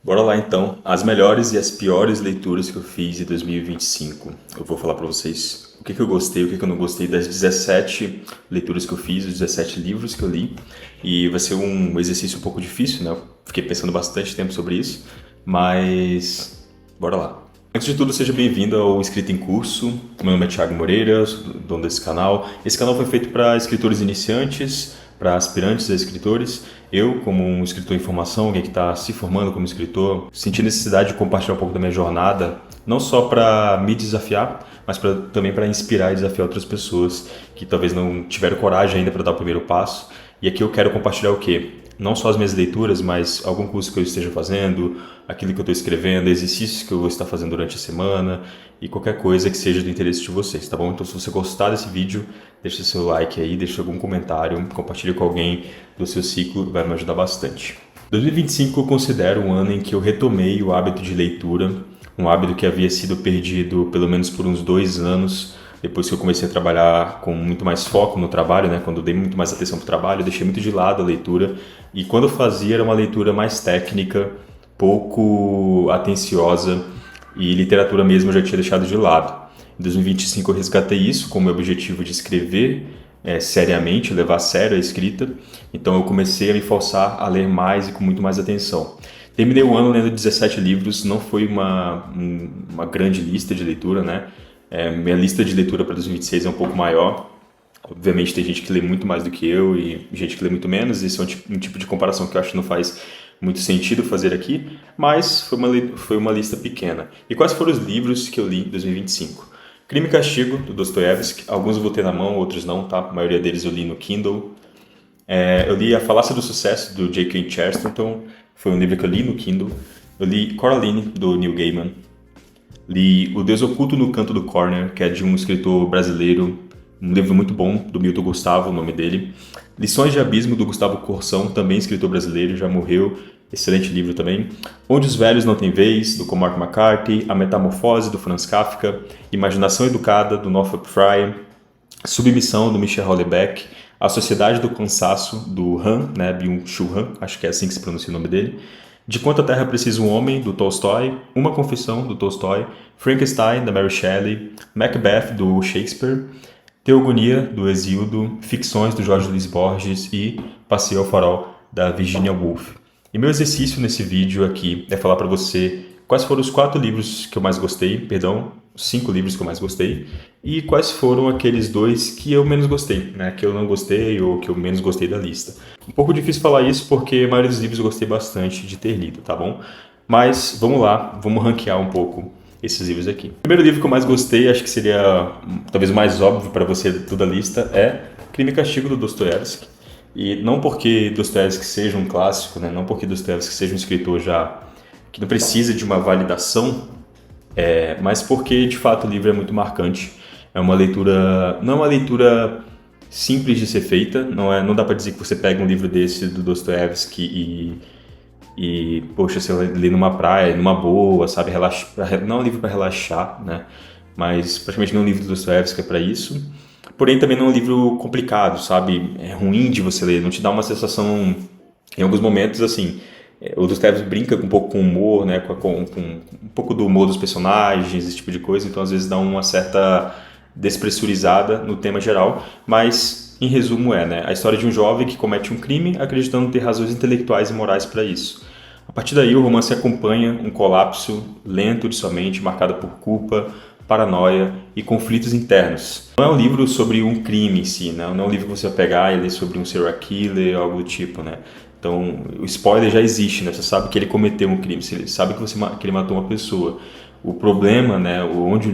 Bora lá então, as melhores e as piores leituras que eu fiz em 2025. Eu vou falar pra vocês o que eu gostei, o que eu não gostei das 17 leituras que eu fiz, os 17 livros que eu li. E vai ser um exercício um pouco difícil, né? Eu fiquei pensando bastante tempo sobre isso, mas bora lá. Antes de tudo, seja bem-vindo ao Escrita em Curso. Meu nome é Thiago Moreira, sou dono desse canal. Esse canal foi feito para escritores iniciantes, para aspirantes a escritores. Eu, como um escritor em formação, alguém que está se formando como escritor, senti necessidade de compartilhar um pouco da minha jornada, não só para me desafiar, mas também para inspirar e desafiar outras pessoas que talvez não tiveram coragem ainda para dar o primeiro passo. E aqui eu quero compartilhar o quê? Não só as minhas leituras, mas algum curso que eu esteja fazendo, aquilo que eu estou escrevendo, exercícios que eu vou estar fazendo durante a semana e qualquer coisa que seja do interesse de vocês, tá bom? Então, se você gostar desse vídeo, deixa seu like aí, deixa algum comentário, compartilhe com alguém do seu ciclo, vai me ajudar bastante. 2025 eu considero um ano em que eu retomei o hábito de leitura, um hábito que havia sido perdido pelo menos por uns 2 anos, depois que eu comecei a trabalhar com muito mais foco no trabalho, né? Quando eu dei muito mais atenção para o trabalho, eu deixei muito de lado a leitura. E quando eu fazia, era uma leitura mais técnica, pouco atenciosa, e literatura mesmo eu já tinha deixado de lado. Em 2025 eu resgatei isso com o meu objetivo de escrever seriamente, levar a sério a escrita. Então eu comecei a me forçar a ler mais e com muito mais atenção. Terminei o ano lendo 17 livros, não foi uma grande lista de leitura, né? Minha lista de leitura para 2026 é um pouco maior. Obviamente tem gente que lê muito mais do que eu e gente que lê muito menos. Esse é um tipo de comparação que eu acho que não faz muito sentido fazer aqui, mas foi uma lista pequena. E quais foram os livros que eu li em 2025? Crime e Castigo, do Dostoiévski. Alguns eu vou ter na mão, outros não, tá? A maioria deles eu li no Kindle. Eu li A Falácia do Sucesso, do J.K. Chesterton. Foi um livro que eu li no Kindle. Eu li Coraline, do Neil Gaiman. Li O Deus Oculto no Canto do Corner, que é de um escritor brasileiro, um livro muito bom, do Milton Gustavo, o nome dele. Lições de Abismo, do Gustavo Corsão, também escritor brasileiro, já morreu, excelente livro também. Onde os Velhos Não Têm Vez, do Cormac McCarthy. A Metamorfose, do Franz Kafka. Imaginação Educada, do Northrop Frye. Submissão, do Michel Houellebecq. A Sociedade do Cansaço, do Han, né, Byung-Chul Han, acho que é assim que se pronuncia o nome dele. De Quanta Terra Precisa um Homem, do Tolstói. Uma Confissão, do Tolstói. Frankenstein, da Mary Shelley. Macbeth, do Shakespeare. Teogonia, do Hesíodo. Ficções, do Jorge Luiz Borges. E Passeio ao Farol, da Virginia Woolf. E meu exercício nesse vídeo aqui é falar para você quais foram os 4 livros que eu mais gostei, perdão, os 5 livros que eu mais gostei, e quais foram aqueles 2 que eu menos gostei, né, que eu não gostei ou que eu menos gostei da lista. Um pouco difícil falar isso porque a maioria dos livros eu gostei bastante de ter lido, tá bom? Mas vamos lá, vamos ranquear um pouco esses livros aqui. O primeiro livro que eu mais gostei, acho que seria talvez o mais óbvio para você de toda a lista, é Crime e Castigo, do Dostoiévski. E não porque Dostoiévski seja um clássico, né? Não porque Dostoiévski seja um escritor já que não precisa de uma validação, mas porque de fato o livro é muito marcante. É uma leitura, não é uma leitura simples de ser feita, não dá para dizer que você pega um livro desse do Dostoiévski poxa, você lê numa praia, numa boa, sabe, não é um livro para relaxar, né? Mas praticamente não é um livro do Dostoiévski é para isso. Porém, também não é um livro complicado, sabe? É ruim de você ler, não te dá uma sensação... Em alguns momentos, assim, o Dostoiévski brinca um pouco com o humor, né? Com um pouco do humor dos personagens, esse tipo de coisa. Então, às vezes, dá uma certa despressurizada no tema geral. Mas, em resumo, né? A história de um jovem que comete um crime acreditando ter razões intelectuais e morais para isso. A partir daí, o romance acompanha um colapso lento de sua mente, marcado por culpa, paranoia e conflitos internos. Não é um livro sobre um crime em si, né? Não é um livro que você vai pegar e ler sobre um serial killer ou algo do tipo, né? Então, o spoiler já existe, né? Você sabe que ele cometeu um crime, você sabe que ele matou uma pessoa. O problema, né? Onde o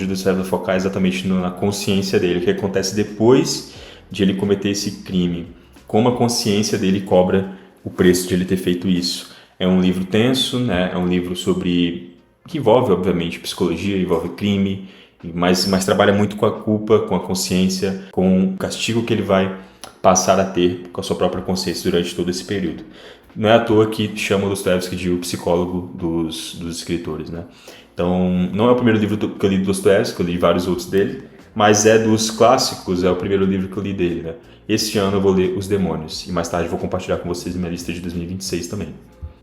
Dostoiévski vai focar é exatamente na consciência dele, o que acontece depois de ele cometer esse crime, como a consciência dele cobra o preço de ele ter feito isso. É um livro tenso, né? É um livro que envolve, obviamente, psicologia, envolve crime, mas trabalha muito com a culpa, com a consciência, com o castigo que ele vai passar a ter com a sua própria consciência durante todo esse período. Não é à toa que chamam Dostoiévski de o psicólogo dos escritores, né? Então, não é o primeiro livro que eu li do Dostoiévski, eu li vários outros dele, mas é dos clássicos, é o primeiro livro que eu li dele, né? Este ano eu vou ler Os Demônios, e mais tarde vou compartilhar com vocês minha lista de 2026 também.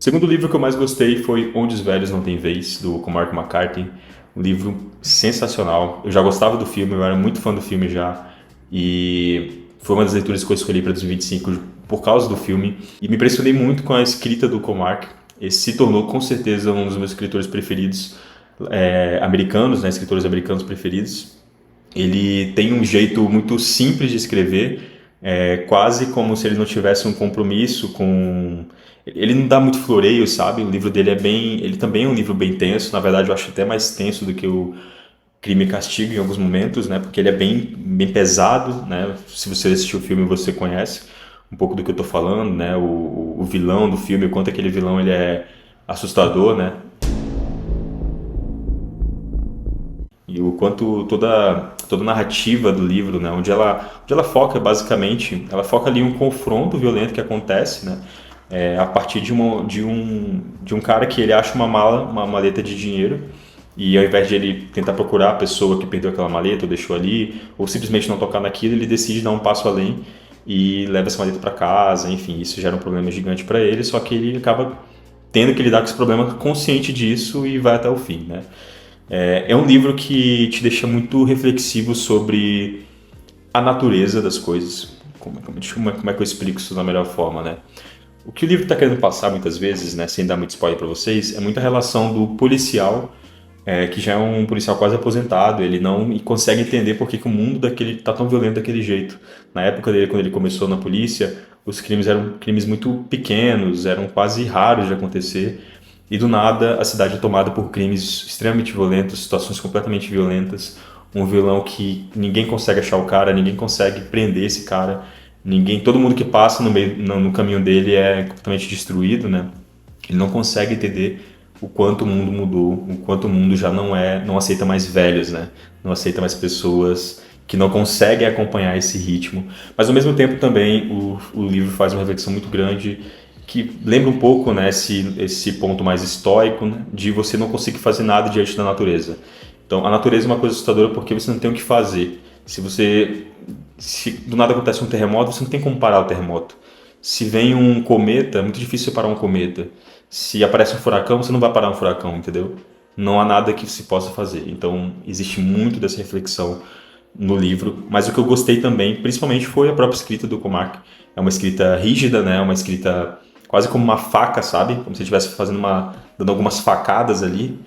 O segundo livro que eu mais gostei foi Onde os Velhos Não Têm Vez, do Cormac McCarthy. Um livro sensacional. Eu já gostava do filme, eu era muito fã do filme já. E foi uma das leituras que eu escolhi para 2025 por causa do filme. E me impressionei muito com a escrita do Cormac. Ele se tornou com certeza um dos meus escritores preferidos americanos, né, escritores americanos preferidos. Ele tem um jeito muito simples de escrever, quase como se ele não tivesse um compromisso com... Ele não dá muito floreio, sabe? O livro dele ele também é um livro bem tenso, na verdade eu acho até mais tenso do que o Crime e Castigo em alguns momentos, né? Porque ele é bem pesado, né? Se você assistiu o filme, você conhece um pouco do que eu tô falando, né? O vilão do filme, o quanto aquele vilão ele é assustador, né? E o quanto toda a narrativa do livro, né, onde ela foca basicamente, ela foca ali em um confronto violento que acontece, né, a partir de um cara que ele acha uma maleta de dinheiro e ao invés de ele tentar procurar a pessoa que perdeu aquela maleta ou deixou ali, ou simplesmente não tocar naquilo, ele decide dar um passo além e leva essa maleta para casa, enfim, isso gera um problema gigante para ele, só que ele acaba tendo que lidar com esse problema consciente disso e vai até o fim, né. É um livro que te deixa muito reflexivo sobre a natureza das coisas. Como é que eu explico isso da melhor forma, né? O que o livro está querendo passar muitas vezes, né, sem dar muito spoiler para vocês, é muita relação do policial, que já é um policial quase aposentado, ele não consegue entender por que o mundo daquele tá tão violento daquele jeito. Na época dele, quando ele começou na polícia, os crimes eram crimes muito pequenos, eram quase raros de acontecer. E do nada a cidade é tomada por crimes extremamente violentos, situações completamente violentas, um vilão que ninguém consegue achar o cara, ninguém consegue prender esse cara, todo mundo que passa no caminho dele é completamente destruído, né? Ele não consegue entender o quanto o mundo mudou, o quanto o mundo já não aceita mais velhos, né? Não aceita mais pessoas que não conseguem acompanhar esse ritmo. Mas ao mesmo tempo também o livro faz uma reflexão muito grande que lembra um pouco, né, esse ponto mais estoico, né, de você não conseguir fazer nada diante da natureza. Então, a natureza é uma coisa assustadora porque você não tem o que fazer. Se do nada acontece um terremoto, você não tem como parar o terremoto. Se vem um cometa, é muito difícil você parar um cometa. Se aparece um furacão, você não vai parar um furacão, entendeu? Não há nada que se possa fazer. Então, existe muito dessa reflexão no livro, mas o que eu gostei também, principalmente, foi a própria escrita do Cormac. É uma escrita rígida, né? Uma escrita quase como uma faca, sabe? Como se ele estivesse dando algumas facadas ali.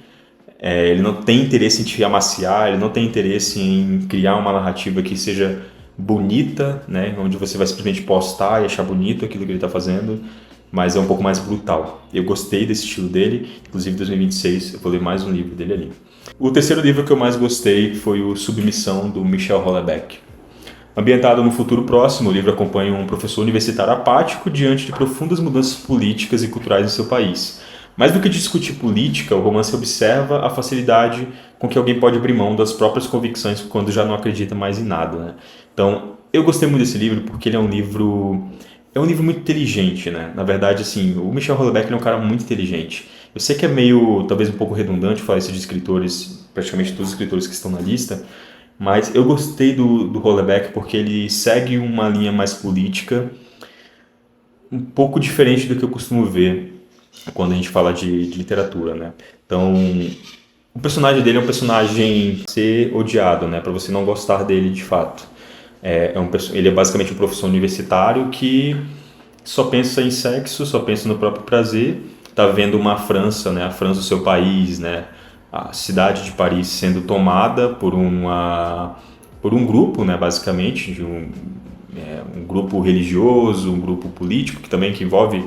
Ele não tem interesse em te amaciar, ele não tem interesse em criar uma narrativa que seja bonita, né? Onde você vai simplesmente postar e achar bonito aquilo que ele está fazendo, mas é um pouco mais brutal. Eu gostei desse estilo dele, inclusive em 2026 eu vou ler mais um livro dele ali. O terceiro livro que eu mais gostei foi o Submissão, do Michel Houellebecq. Ambientado no futuro próximo, o livro acompanha um professor universitário apático diante de profundas mudanças políticas e culturais em seu país. Mais do que discutir política, o romance observa a facilidade com que alguém pode abrir mão das próprias convicções quando já não acredita mais em nada, né? Então, eu gostei muito desse livro porque ele é um livro muito inteligente, né? Na verdade, assim, o Michel Houellebecq é um cara muito inteligente. Eu sei que é meio, talvez um pouco redundante falar isso de escritores, praticamente todos os escritores que estão na lista, mas eu gostei do Houellebecq porque ele segue uma linha mais política, um pouco diferente do que eu costumo ver quando a gente fala de literatura, né? Então, o personagem dele é um personagem a ser odiado, né? Para você não gostar dele de fato. Ele é basicamente um professor universitário que só pensa em sexo, só pensa no próprio prazer. Tá vendo uma França, né? A França, o seu país, né? A cidade de Paris sendo tomada por um grupo, né? Basicamente, de um grupo religioso, um grupo político, que envolve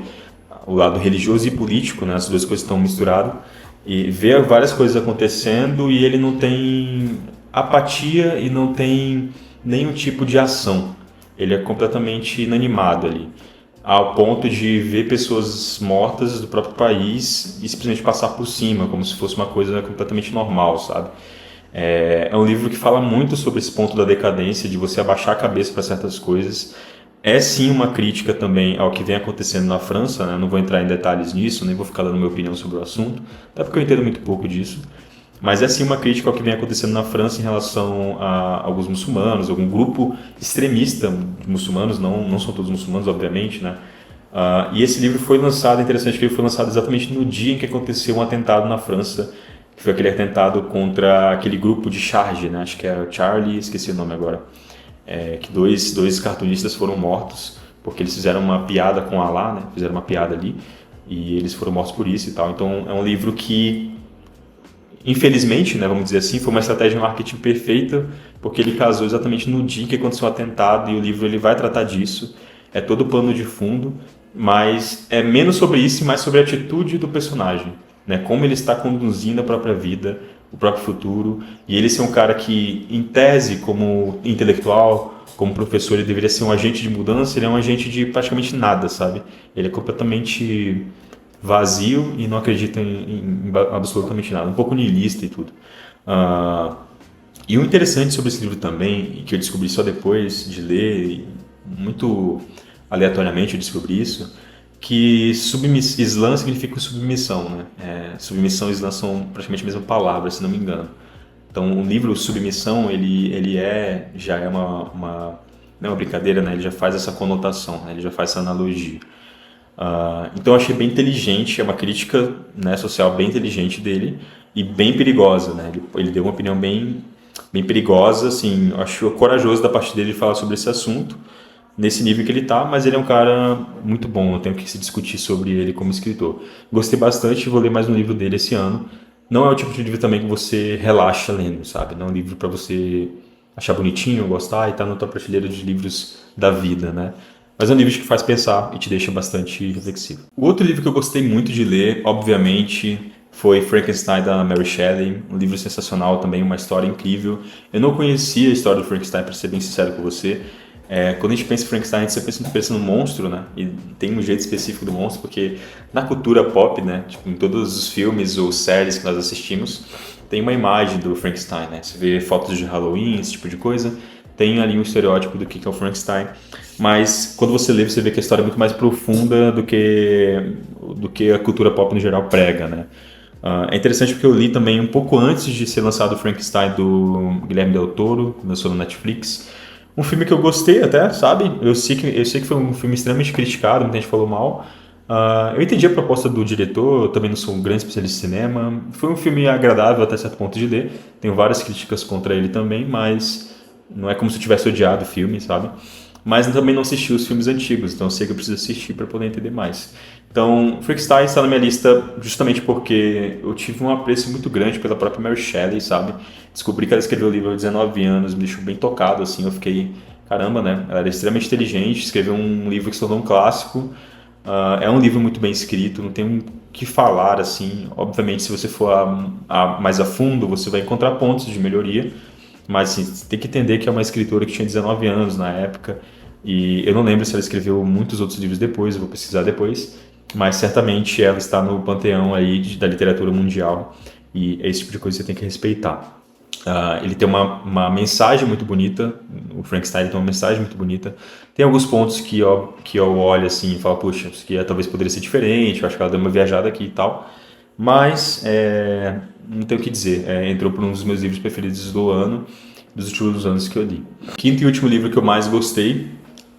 o lado religioso e político, né? As duas coisas estão misturadas. E vê várias coisas acontecendo e ele não tem apatia e não tem nenhum tipo de ação. Ele é completamente inanimado ali, ao ponto de ver pessoas mortas do próprio país e simplesmente passar por cima, como se fosse uma coisa completamente normal, sabe? É um livro que fala muito sobre esse ponto da decadência, de você abaixar a cabeça para certas coisas. É sim uma crítica também ao que vem acontecendo na França, né? Não vou entrar em detalhes nisso, nem vou ficar dando minha opinião sobre o assunto, até porque eu entendo muito pouco disso. Mas é sim uma crítica ao que vem acontecendo na França em relação a alguns muçulmanos, algum grupo extremista de muçulmanos, não são todos muçulmanos, obviamente, né? E esse livro foi lançado, interessante que ele foi lançado exatamente no dia em que aconteceu um atentado na França, que foi aquele atentado contra aquele grupo de Charge, né? Acho que era Charlie, esqueci o nome agora. Que dois cartunistas foram mortos porque eles fizeram uma piada com Allah, né? Fizeram uma piada ali e eles foram mortos por isso e tal. Então é um livro que, infelizmente, né, vamos dizer assim, foi uma estratégia de marketing perfeita, porque ele casou exatamente no dia que aconteceu o atentado, e o livro ele vai tratar disso. É todo o pano de fundo, mas é menos sobre isso e mais sobre a atitude do personagem, né? Como ele está conduzindo a própria vida, o próprio futuro. E ele ser um cara que, em tese, como intelectual, como professor, ele deveria ser um agente de mudança, ele é um agente de praticamente nada, sabe? Ele é completamente vazio e não acredita em absolutamente nada, um pouco niilista e tudo. Ah, e o interessante sobre esse livro também, e que eu descobri só depois de ler, e muito aleatoriamente eu descobri isso, que Islã significa submissão, né? Submissão e Islã são praticamente a mesma palavra, se não me engano. Então, o livro Submissão, já é não é uma brincadeira, né? Ele já faz essa conotação, né? Ele já faz essa analogia. Então, eu achei bem inteligente, é uma crítica, né, social bem inteligente dele e bem perigosa, né? Ele deu uma opinião bem perigosa, assim, eu acho corajoso da parte dele falar sobre esse assunto, nesse nível que ele tá, mas ele é um cara muito bom, não tenho que se discutir sobre ele como escritor. Gostei bastante, vou ler mais um livro dele esse ano. Não é o tipo de livro também que você relaxa lendo, sabe? Não é um livro para você achar bonitinho, gostar e tá na tua prateleira de livros da vida, né? Mas é um livro que faz pensar e te deixa bastante reflexivo. O outro livro que eu gostei muito de ler, obviamente, foi Frankenstein, da Mary Shelley. Um livro sensacional também, uma história incrível. Eu não conhecia a história do Frankenstein, para ser bem sincero com você. Quando a gente pensa em Frankenstein, você pensa no monstro, né? E tem um jeito específico do monstro, porque na cultura pop, né? Tipo, em todos os filmes ou séries que nós assistimos, tem uma imagem do Frankenstein, né? Você vê fotos de Halloween, esse tipo de coisa, tem ali um estereótipo do que é o Frankenstein. Mas quando você lê, você vê que a história é muito mais profunda do que a cultura pop no geral prega, né? É interessante porque eu li também um pouco antes de ser lançado o Frankenstein do Guilherme Del Toro, que lançou no Netflix. Um filme que eu gostei até, sabe? Eu sei que foi um filme extremamente criticado, muita gente falou mal. Eu entendi a proposta do diretor, eu também não sou um grande especialista em cinema. Foi um filme agradável até certo ponto de ler. Tenho várias críticas contra ele também, mas não é como se eu tivesse odiado o filme, sabe? Mas eu também não assisti os filmes antigos, então eu sei que eu preciso assistir para poder entender mais. Então, Frankenstein está na minha lista justamente porque eu tive um apreço muito grande pela própria Mary Shelley, sabe? Descobri que ela escreveu o livro aos 19 anos, me deixou bem tocado, assim, eu fiquei, caramba, né? Ela era extremamente inteligente, escreveu um livro que se tornou um clássico. É um livro muito bem escrito, não tem o que falar, assim. Obviamente, se você for mais a fundo, você vai encontrar pontos de melhoria, mas assim, você tem que entender que é uma escritora que tinha 19 anos na época, e eu não lembro se ela escreveu muitos outros livros depois, eu vou pesquisar depois, mas certamente ela está no panteão aí da literatura mundial, e é esse tipo de coisa que você tem que respeitar. Ele tem uma mensagem muito bonita, o Frankenstein tem uma mensagem muito bonita. Tem alguns pontos que eu olho assim e falo, puxa, isso aqui talvez poderia ser diferente, eu acho que ela deu uma viajada aqui e tal. Mas não tenho o que dizer, entrou por um dos meus livros preferidos do ano, dos últimos anos que eu li. Quinto e último livro que eu mais gostei,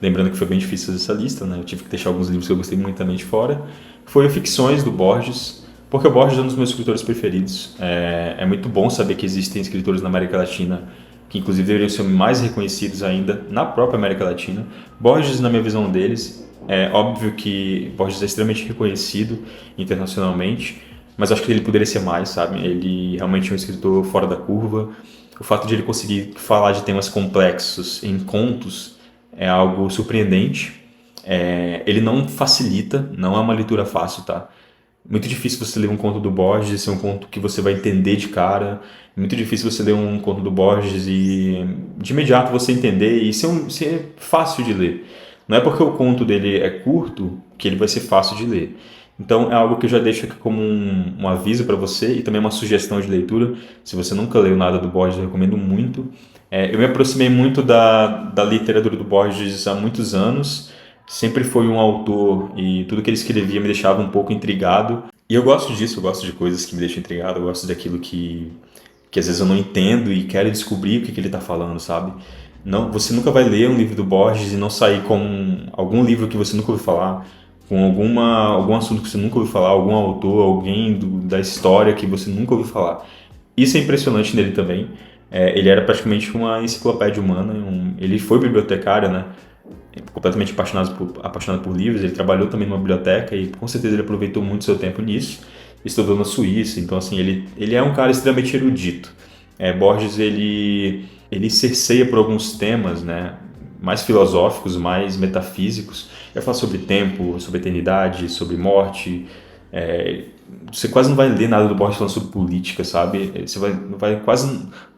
lembrando que foi bem difícil fazer essa lista, né? Eu tive que deixar alguns livros que eu gostei muito também de fora, foi o Ficções, do Borges, porque o Borges é um dos meus escritores preferidos. É muito bom saber que existem escritores na América Latina que inclusive deveriam ser mais reconhecidos ainda na própria América Latina. Borges, na minha visão deles, é óbvio que Borges é extremamente reconhecido internacionalmente, mas acho que ele poderia ser mais, sabe? Ele realmente é um escritor fora da curva. O fato de ele conseguir falar de temas complexos em contos é algo surpreendente. Ele não facilita, não é uma leitura fácil, tá? Muito difícil você ler um conto do Borges e ser um conto que você vai entender de cara. Muito difícil você ler um conto do Borges e de imediato você entender e ser fácil de ler. Não é porque o conto dele é curto que ele vai ser fácil de ler. Então é algo que eu já deixo aqui como um aviso para você e também uma sugestão de leitura. Se você nunca leu nada do Borges, eu recomendo muito. Eu me aproximei muito da literatura do Borges há muitos anos. Sempre foi um autor e tudo que ele escrevia me deixava um pouco intrigado. E eu gosto disso, eu gosto de coisas que me deixam intrigado, eu gosto daquilo que às vezes eu não entendo e quero descobrir o que ele está falando, sabe? Não, você nunca vai ler um livro do Borges e não sair com algum livro que você nunca ouviu falar, com algum assunto que você nunca ouviu falar, algum autor, alguém da história que você nunca ouviu falar. Isso é impressionante nele também. Ele era praticamente uma enciclopédia humana, ele foi bibliotecário, né? Completamente apaixonado por livros, ele trabalhou também numa biblioteca e com certeza ele aproveitou muito seu tempo nisso. Estudou na Suíça, então assim, ele é um cara extremamente erudito. Borges, ele cerceia por alguns temas, né, mais filosóficos, mais metafísicos. Ele fala sobre tempo, sobre eternidade, sobre morte. Você quase não vai ler nada do Borges falando sobre política, sabe?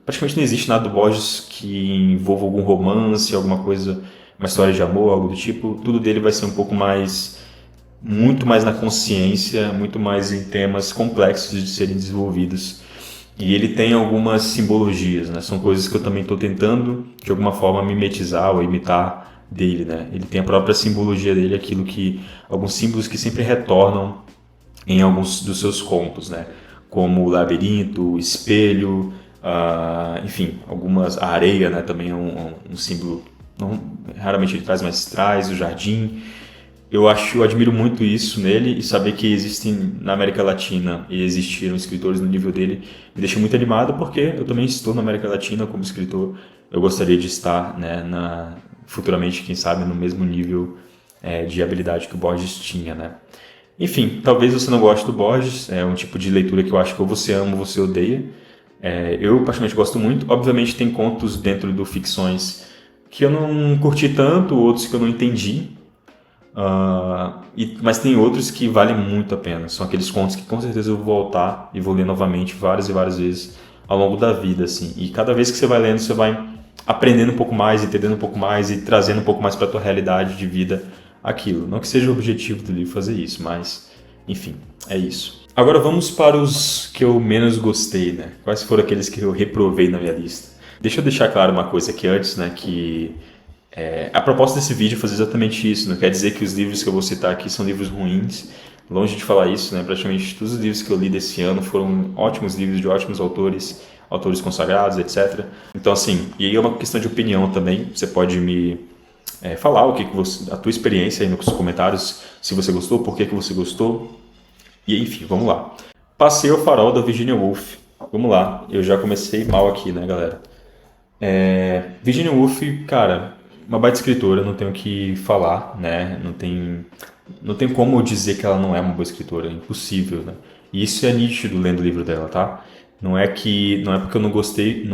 Praticamente não existe nada do Borges que envolva algum romance, alguma coisa, uma história de amor, algo do tipo. Tudo dele vai ser um pouco mais, muito mais na consciência, muito mais em temas complexos de serem desenvolvidos. E ele tem algumas simbologias, né? São coisas que eu também estou tentando, de alguma forma, mimetizar ou imitar dele, né? Ele tem a própria simbologia dele, alguns símbolos que sempre retornam em alguns dos seus contos, né? Como o labirinto, o espelho, enfim, a areia, né? Também é um símbolo, raramente ele traz, mas traz, o jardim. Eu admiro muito isso nele, e saber que existem na América Latina e existiram escritores no nível dele me deixa muito animado, porque eu também estou na América Latina como escritor. Eu gostaria de estar, né, futuramente, quem sabe, no mesmo nível de habilidade que o Borges tinha, né? Enfim, talvez você não goste do Borges, é um tipo de leitura que eu acho que ou você ama ou você odeia. Eu particularmente gosto muito. Obviamente tem contos dentro do Ficções que eu não curti tanto, outros que eu não entendi. Mas tem outros que valem muito a pena. São aqueles contos que com certeza eu vou voltar e vou ler novamente várias e várias vezes ao longo da vida, assim. E cada vez que você vai lendo, você vai aprendendo um pouco mais, entendendo um pouco mais e trazendo um pouco mais para a tua realidade de vida aquilo. Não que seja o objetivo do livro fazer isso, mas enfim, é isso. Agora vamos para os que eu menos gostei, né? Quais foram aqueles que eu reprovei na minha lista? Deixa eu deixar claro uma coisa aqui antes, né? Que a proposta desse vídeo é fazer exatamente isso. Não quer dizer que os livros que eu vou citar aqui são livros ruins. Longe de falar isso, né? Praticamente todos os livros que eu li desse ano foram ótimos livros de ótimos autores, autores consagrados, etc. Então, assim, e aí é uma questão de opinião também. Você pode me falar a tua experiência aí nos comentários, se você gostou, por que você gostou. E enfim, vamos lá. Passei ao Farol da Virginia Woolf. Vamos lá, eu já comecei mal aqui, né, galera? Virginia Woolf, cara, uma baita escritora, não tenho o que falar, né? Não tem como eu dizer que ela não é uma boa escritora, é impossível, né? E isso é nítido lendo o livro dela, tá? Não é porque eu não gostei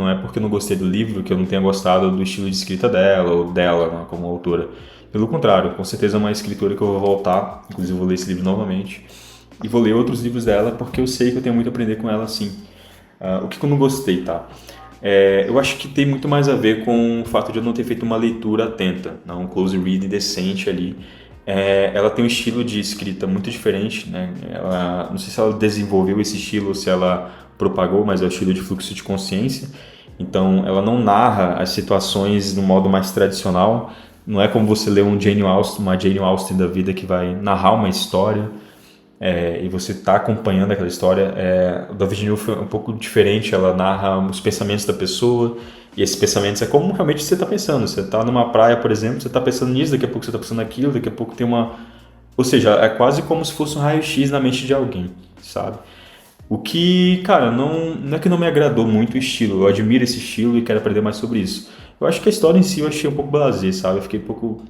do livro que eu não tenha gostado do estilo de escrita dela ou dela, né, como autora. Pelo contrário, com certeza é uma escritora que eu vou voltar, inclusive vou ler esse livro novamente e vou ler outros livros dela porque eu sei que eu tenho muito a aprender com ela, sim. O que eu não gostei, tá? Eu acho que tem muito mais a ver com o fato de eu não ter feito uma leitura atenta, né? Um close reading decente ali. Ela tem um estilo de escrita muito diferente, né? Não sei se ela desenvolveu esse estilo ou se ela propagou, mas é o estilo de fluxo de consciência. Então, ela não narra as situações no modo mais tradicional. Não é como você lê uma Jane Austen da vida que vai narrar uma história. E você está acompanhando aquela história. O da Virginia Woolf é um pouco diferente, ela narra os pensamentos da pessoa, e esses pensamentos é como realmente você está pensando. Você está numa praia, por exemplo, você está pensando nisso, daqui a pouco você está pensando naquilo, daqui a pouco tem uma... Ou seja, é quase como se fosse um raio-x na mente de alguém, sabe? O que, cara, não é que não me agradou muito o estilo, eu admiro esse estilo e quero aprender mais sobre isso. Eu acho que a história em si eu achei um pouco blasé, sabe? Eu fiquei um pouco...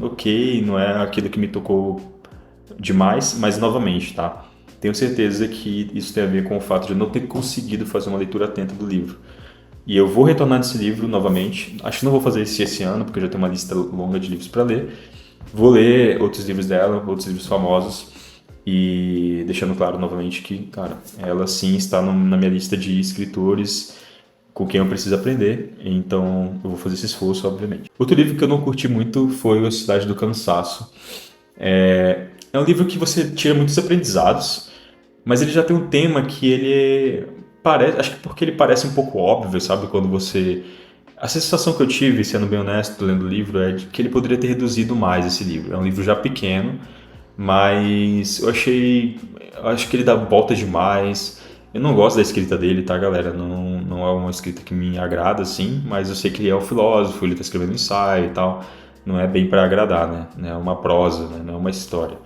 ok, não é aquilo que me tocou demais, mas novamente, tá? Tenho certeza que isso tem a ver com o fato de eu não ter conseguido fazer uma leitura atenta do livro. E eu vou retornar nesse livro novamente. Acho que não vou fazer isso esse ano, porque eu já tenho uma lista longa de livros para ler. Vou ler outros livros dela, outros livros famosos. E deixando claro novamente que, cara, ela sim está na minha lista de escritores com quem eu preciso aprender. Então eu vou fazer esse esforço, obviamente. Outro livro que eu não curti muito foi A Cidade do Cansaço. É um livro que você tira muitos aprendizados, mas ele já tem um tema que ele parece... Acho que porque ele parece um pouco óbvio, sabe? Quando você... A sensação que eu tive, sendo bem honesto, lendo o livro, é de que ele poderia ter reduzido mais esse livro. É um livro já pequeno, mas eu acho que ele dá volta demais. Eu não gosto da escrita dele, tá, galera? Não é uma escrita que me agrada, assim, mas eu sei que ele é um filósofo, ele tá escrevendo ensaio e tal. não é bem para agradar, né? Não é uma prosa, né? Não é uma história.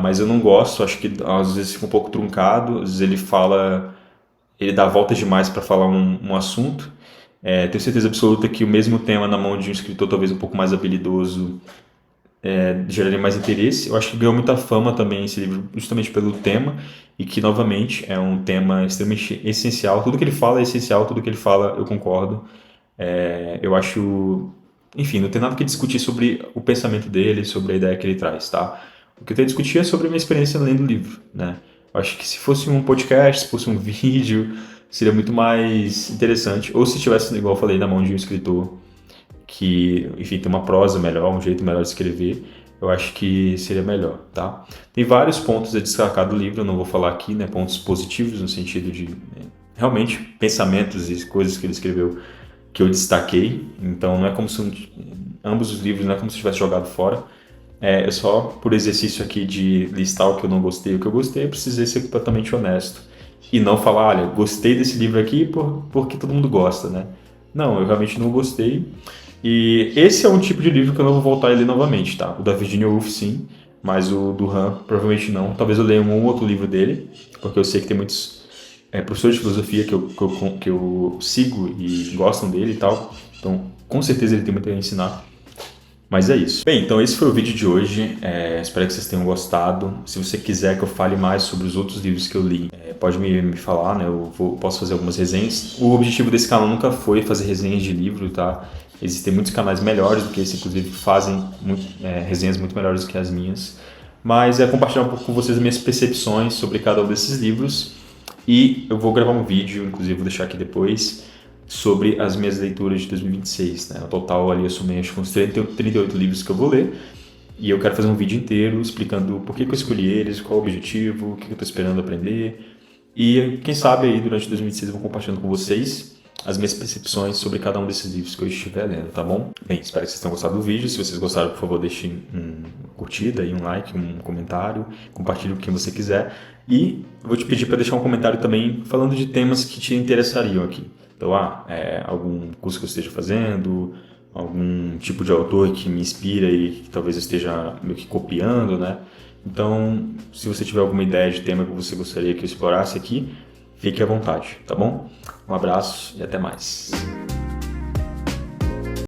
Mas eu não gosto, acho que às vezes fica um pouco truncado, às vezes ele dá voltas demais para falar um assunto. Tenho certeza absoluta que o mesmo tema na mão de um escritor talvez um pouco mais habilidoso geraria mais interesse. Eu acho que ganhou muita fama também esse livro justamente pelo tema e que, novamente, é um tema extremamente essencial. Tudo que ele fala é essencial, tudo que ele fala eu concordo. Eu acho... Enfim, não tem nada que discutir sobre o pensamento dele, sobre a ideia que ele traz, tá? O que eu tenho a discutir é sobre a minha experiência lendo o livro, né? Eu acho que se fosse um podcast, se fosse um vídeo, seria muito mais interessante. Ou se tivesse, igual eu falei, na mão de um escritor que, enfim, tem uma prosa melhor, um jeito melhor de escrever, eu acho que seria melhor, tá? Tem vários pontos a destacar do livro, eu não vou falar aqui, né? Pontos positivos no sentido de, realmente, pensamentos e coisas que ele escreveu que eu destaquei. Então, não é como se ambos os livros não é como se tivesse jogado fora. Eu só, por exercício aqui de listar o que eu não gostei e o que eu gostei, eu precisei ser completamente honesto. E não falar, olha, gostei desse livro aqui porque todo mundo gosta, né? Não, eu realmente não gostei. E esse é um tipo de livro que eu não vou voltar a ler novamente, tá? O da Virginia Woolf, sim, mas o do Han, provavelmente não. Talvez eu leia um ou outro livro dele, porque eu sei que tem muitos professores de filosofia que eu sigo e gostam dele e tal. Então, com certeza ele tem muito a ensinar. Mas é isso. Bem, então esse foi o vídeo de hoje. Espero que vocês tenham gostado. Se você quiser que eu fale mais sobre os outros livros que eu li, pode me falar, né? Posso fazer algumas resenhas. O objetivo desse canal nunca foi fazer resenhas de livro, tá? Existem muitos canais melhores do que esse, inclusive, que fazem resenhas muito melhores do que as minhas. Mas é compartilhar um pouco com vocês as minhas percepções sobre cada um desses livros. E eu vou gravar um vídeo, inclusive vou deixar aqui depois, sobre as minhas leituras de 2026, né? No total ali eu somei acho que uns 38 livros que eu vou ler e eu quero fazer um vídeo inteiro explicando por que eu escolhi eles, qual o objetivo, o que eu estou esperando aprender e quem sabe aí durante 2026 eu vou compartilhando com vocês as minhas percepções sobre cada um desses livros que eu estiver lendo, tá bom? Bem, espero que vocês tenham gostado do vídeo. Se vocês gostaram, por favor, deixem uma curtida, um like, um comentário, compartilhe com quem você quiser. E eu vou te pedir para deixar um comentário também falando de temas que te interessariam aqui. Então, algum curso que eu esteja fazendo, algum tipo de autor que me inspira e que talvez eu esteja meio que copiando, né? Então, se você tiver alguma ideia de tema que você gostaria que eu explorasse aqui, fique à vontade, tá bom? Um abraço e até mais.